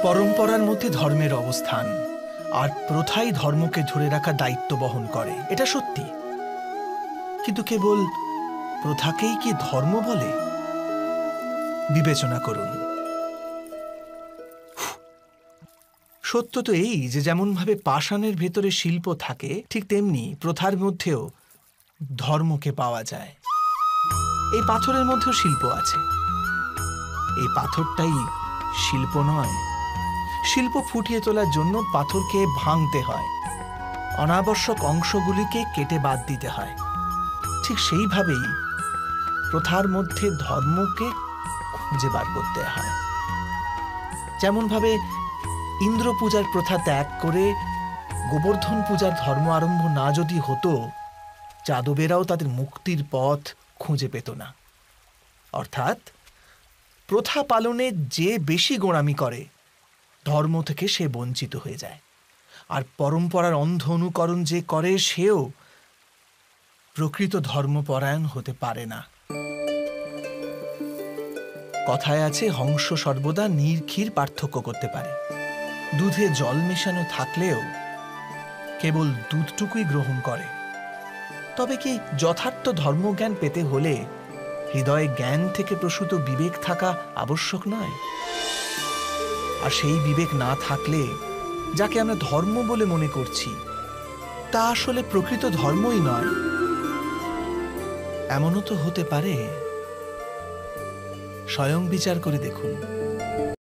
পরম্পরার মধ্যে ধর্মের অবস্থান, আর প্রথাই ধর্মকে ধরে রাখা দায়িত্ব বহন করে, এটা সত্যি। কিন্তু কেবল প্রথাকেই কি ধর্ম বলে? বিবেচনা করুন। সত্য তো এই যে যেমনভাবে পাষাণের ভেতরে শিল্প থাকে, ঠিক তেমনি প্রথার মধ্যেও ধর্মকে পাওয়া যায়। এই পাথরের মধ্যেও শিল্প আছে। এই পাথরটাই শিল্প নয়। শিল্প ফুটিয়ে তোলার জন্য পাথরকে ভাঙতে হয়, অনাবশ্যক অংশগুলিকে কেটে বাদ দিতে হয়। ঠিক সেইভাবেই প্রথার মধ্যে ধর্মকে খুঁজে বার করতে হয়। যেমনভাবে ইন্দ্র পূজার প্রথা ত্যাগ করে গোবর্ধন পূজার ধর্ম আরম্ভ না যদি হতো, যাদবেরাও তাদের মুক্তির পথ খুঁজে পেত না। অর্থাৎ প্রথা পালনে যে বেশি গোঁড়ামি করে, ধর্ম থেকে সে বঞ্চিত হয়ে যায়। আর পরম্পরার অন্ধ অনুকরণ যে করে, সেও প্রকৃত ধর্মপরায়ণ হতে পারে না। কথায় আছে, হংস সর্বদা নির্ঘীর পার্থক্য করতে পারে। দুধে জল মেশানো থাকলেও কেবল দুধটুকুই গ্রহণ করে। তবে কি যথার্থ ধর্মজ্ঞান পেতে হলে হৃদয়ে জ্ঞান থেকে প্রসূত বিবেক থাকা আবশ্যক নয়? আর সেই বিবেক না থাকলে যাকে আমরা ধর্ম বলে মনে করছি, তা আসলে প্রকৃত ধর্মই নয়। এমনও তো হতে পারে। স্বয়ং বিচার করে দেখুন।